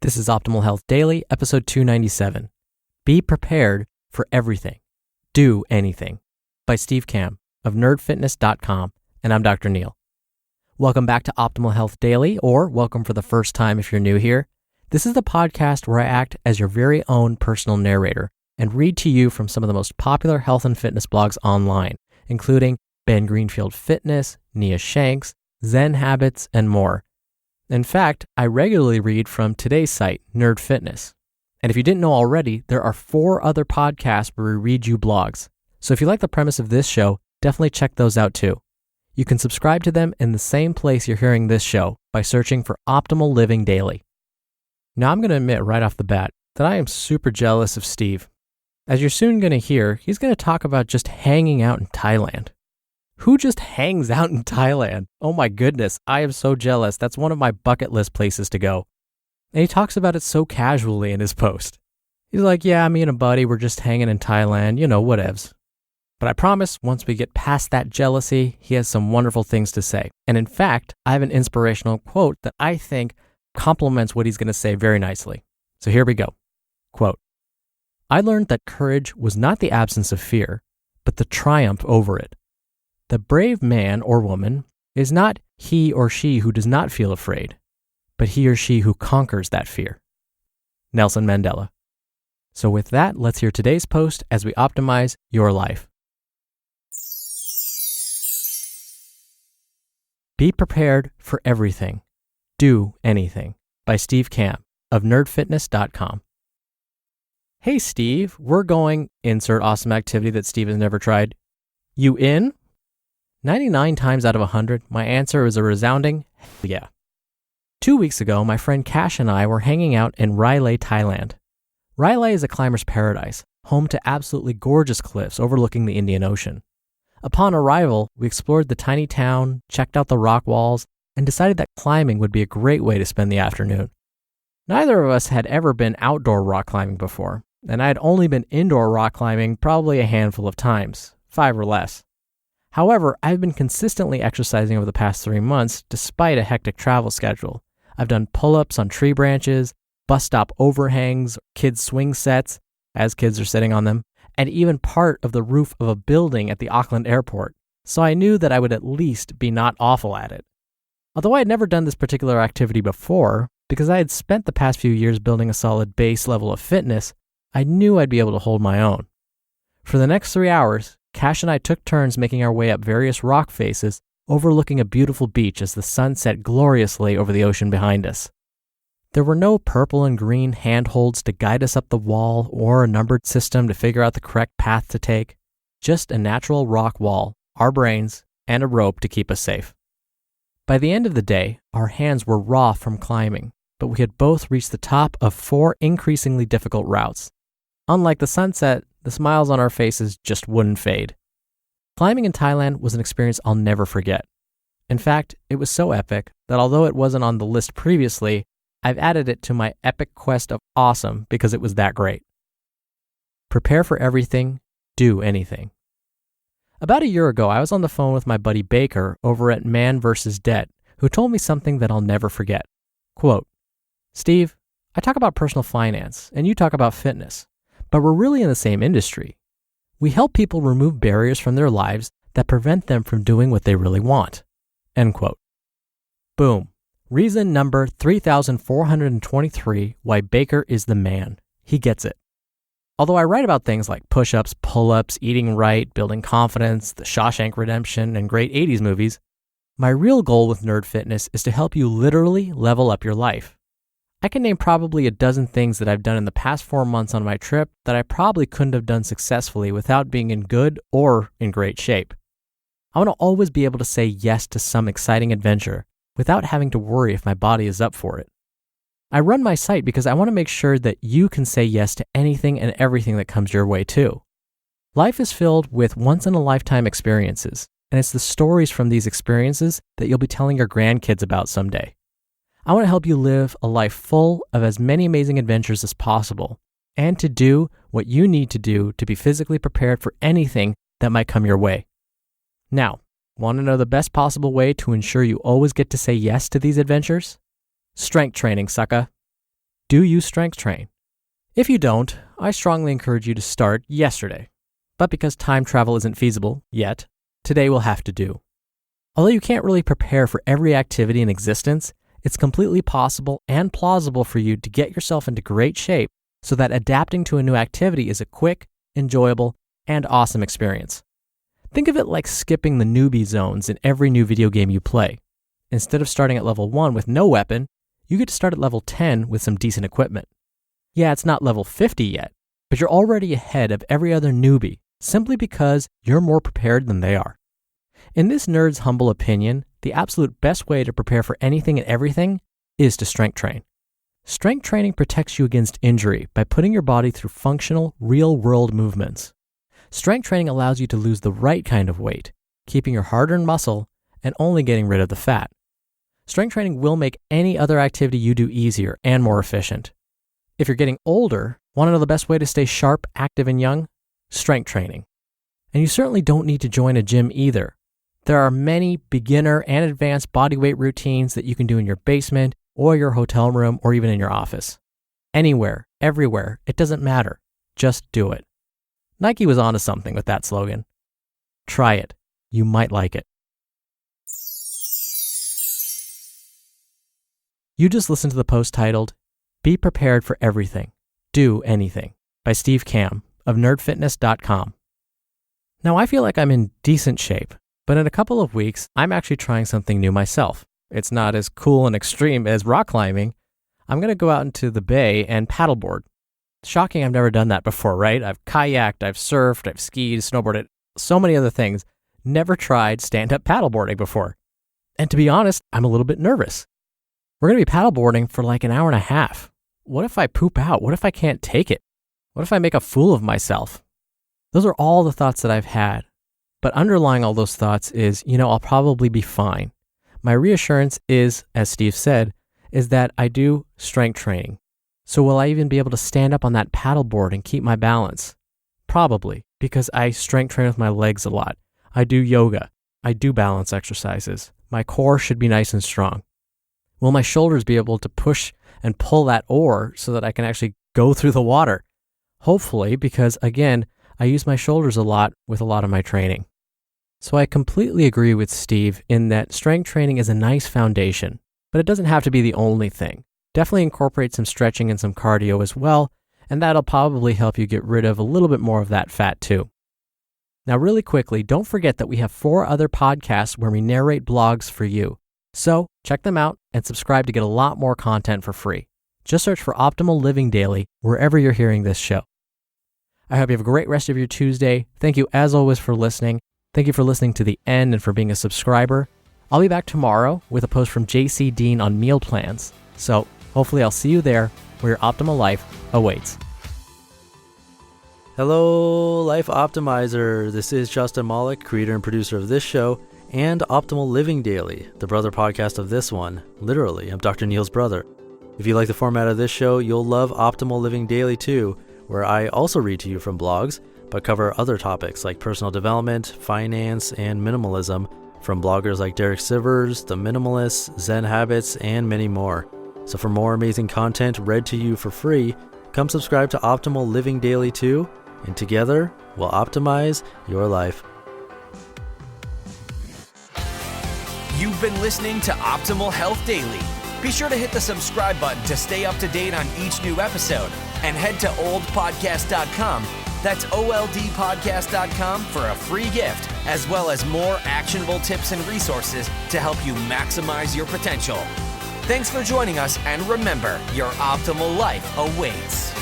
This is Optimal Health Daily, episode 297. Be prepared for everything. Do anything. By Steve Kamb of nerdfitness.com, and I'm Dr. Neil. Welcome back to Optimal Health Daily, or welcome for the first time if you're new here. This is the podcast where I act as your very own personal narrator and read to you from some of the most popular health and fitness blogs online, including Ben Greenfield Fitness, Nia Shanks, Zen Habits, and more. In fact, I regularly read from today's site, Nerd Fitness. And if you didn't know already, there are 4 other podcasts where we read you blogs. So if you like the premise of this show, definitely check those out too. You can subscribe to them in the same place you're hearing this show by searching for Optimal Living Daily. Now I'm going to admit right off the bat that I am super jealous of Steve. As you're soon going to hear, he's going to talk about just hanging out in Thailand. Who just hangs out in Thailand? Oh my goodness, I am so jealous. That's one of my bucket list places to go. And he talks about it so casually in his post. He's like, yeah, me and a buddy, we're just hanging in Thailand, whatevs. But I promise, once we get past that jealousy, he has some wonderful things to say. And in fact, I have an inspirational quote that I think complements what he's going to say very nicely. So here we go. Quote, I learned that courage was not the absence of fear, but the triumph over it. The brave man or woman is not he or she who does not feel afraid, but he or she who conquers that fear. Nelson Mandela. So with that, let's hear today's post as we optimize your life. Be prepared for everything. Do anything. By Steve Kamb of nerdfitness.com. Hey Steve, we're going, insert awesome activity that Steve has never tried. You in? 99 times out of 100, my answer is a resounding yeah. 2 weeks ago, my friend Cash and I were hanging out in Railay, Thailand. Railay is a climber's paradise, home to absolutely gorgeous cliffs overlooking the Indian Ocean. Upon arrival, we explored the tiny town, checked out the rock walls, and decided that climbing would be a great way to spend the afternoon. Neither of us had ever been outdoor rock climbing before, and I had only been indoor rock climbing probably a handful of times, 5 or less. However, I've been consistently exercising over the past 3 months despite a hectic travel schedule. I've done pull-ups on tree branches, bus stop overhangs, kids' swing sets, as kids are sitting on them, and even part of the roof of a building at the Auckland airport, so I knew that I would at least be not awful at it. Although I had never done this particular activity before, because I had spent the past few years building a solid base level of fitness, I knew I'd be able to hold my own. For the next 3 hours, Cash and I took turns making our way up various rock faces, overlooking a beautiful beach as the sun set gloriously over the ocean behind us. There were no purple and green handholds to guide us up the wall or a numbered system to figure out the correct path to take, just a natural rock wall, our brains, and a rope to keep us safe. By the end of the day, our hands were raw from climbing, but we had both reached the top of 4 increasingly difficult routes. Unlike the sunset, the smiles on our faces just wouldn't fade. Climbing in Thailand was an experience I'll never forget. In fact, it was so epic that although it wasn't on the list previously, I've added it to my epic quest of awesome because it was that great. Prepare for everything, do anything. About a year ago, I was on the phone with my buddy Baker over at Man vs. Debt, who told me something that I'll never forget. Quote, Steve, I talk about personal finance and you talk about fitness, but we're really in the same industry. We help people remove barriers from their lives that prevent them from doing what they really want. End quote. Boom. Reason number 3,423 why Baker is the man. He gets it. Although I write about things like push-ups, pull-ups, eating right, building confidence, The Shawshank Redemption, and great 80s movies, my real goal with Nerd Fitness is to help you literally level up your life. I can name probably a dozen things that I've done in the past 4 months on my trip that I probably couldn't have done successfully without being in good or in great shape. I want to always be able to say yes to some exciting adventure without having to worry if my body is up for it. I run my site because I want to make sure that you can say yes to anything and everything that comes your way too. Life is filled with once-in-a-lifetime experiences, and it's the stories from these experiences that you'll be telling your grandkids about someday. I want to help you live a life full of as many amazing adventures as possible, and to do what you need to do to be physically prepared for anything that might come your way. Now, want to know the best possible way to ensure you always get to say yes to these adventures? Strength training, sucka. Do you strength train? If you don't, I strongly encourage you to start yesterday. But because time travel isn't feasible yet, today will have to do. Although you can't really prepare for every activity in existence, it's completely possible and plausible for you to get yourself into great shape so that adapting to a new activity is a quick, enjoyable, and awesome experience. Think of it like skipping the newbie zones in every new video game you play. Instead of starting at level 1 with no weapon, you get to start at level 10 with some decent equipment. Yeah, it's not level 50 yet, but you're already ahead of every other newbie simply because you're more prepared than they are. In this nerd's humble opinion, the absolute best way to prepare for anything and everything is to strength train. Strength training protects you against injury by putting your body through functional, real-world movements. Strength training allows you to lose the right kind of weight, keeping your hard-earned muscle and only getting rid of the fat. Strength training will make any other activity you do easier and more efficient. If you're getting older, want to know the best way to stay sharp, active, and young? Strength training. And you certainly don't need to join a gym either. There are many beginner and advanced bodyweight routines that you can do in your basement or your hotel room or even in your office. Anywhere, everywhere, it doesn't matter. Just do it. Nike was onto something with that slogan. Try it. You might like it. You just listened to the post titled, Be Prepared for Everything, Do Anything, by Steve Kamb of nerdfitness.com. Now, I feel like I'm in decent shape, but in a couple of weeks, I'm actually trying something new myself. It's not as cool and extreme as rock climbing. I'm going to go out into the bay and paddleboard. Shocking, I've never done that before, right? I've kayaked, I've surfed, I've skied, snowboarded, so many other things. Never tried stand-up paddleboarding before. And to be honest, I'm a little bit nervous. We're going to be paddleboarding for like an hour and a half. What if I poop out? What if I can't take it? What if I make a fool of myself? Those are all the thoughts that I've had. But underlying all those thoughts is, I'll probably be fine. My reassurance is, as Steve said, is that I do strength training. So will I even be able to stand up on that paddleboard and keep my balance? Probably, because I strength train with my legs a lot. I do yoga. I do balance exercises. My core should be nice and strong. Will my shoulders be able to push and pull that oar so that I can actually go through the water? Hopefully, because again, I use my shoulders a lot with a lot of my training. So I completely agree with Steve in that strength training is a nice foundation, but it doesn't have to be the only thing. Definitely incorporate some stretching and some cardio as well, and that'll probably help you get rid of a little bit more of that fat too. Now, really quickly, don't forget that we have 4 other podcasts where we narrate blogs for you. So check them out and subscribe to get a lot more content for free. Just search for Optimal Living Daily wherever you're hearing this show. I hope you have a great rest of your Tuesday. Thank you as always for listening. Thank you for listening to the end and for being a subscriber. I'll be back tomorrow with a post from JC Dean on meal plans. So hopefully I'll see you there where your optimal life awaits. Hello, Life Optimizer. This is Justin Malik, creator and producer of this show and Optimal Living Daily, the brother podcast of this one. Literally, I'm Dr. Neil's brother. If you like the format of this show, you'll love Optimal Living Daily too, where I also read to you from blogs, but cover other topics like personal development, finance, and minimalism from bloggers like Derek Sivers, The Minimalists, Zen Habits, and many more. So for more amazing content read to you for free, come subscribe to Optimal Living Daily too, and together we'll optimize your life. You've been listening to Optimal Health Daily. Be sure to hit the subscribe button to stay up to date on each new episode, and head to oldpodcast.com. That's oldpodcast.com for a free gift, as well as more actionable tips and resources to help you maximize your potential. Thanks for joining us, and remember, your optimal life awaits.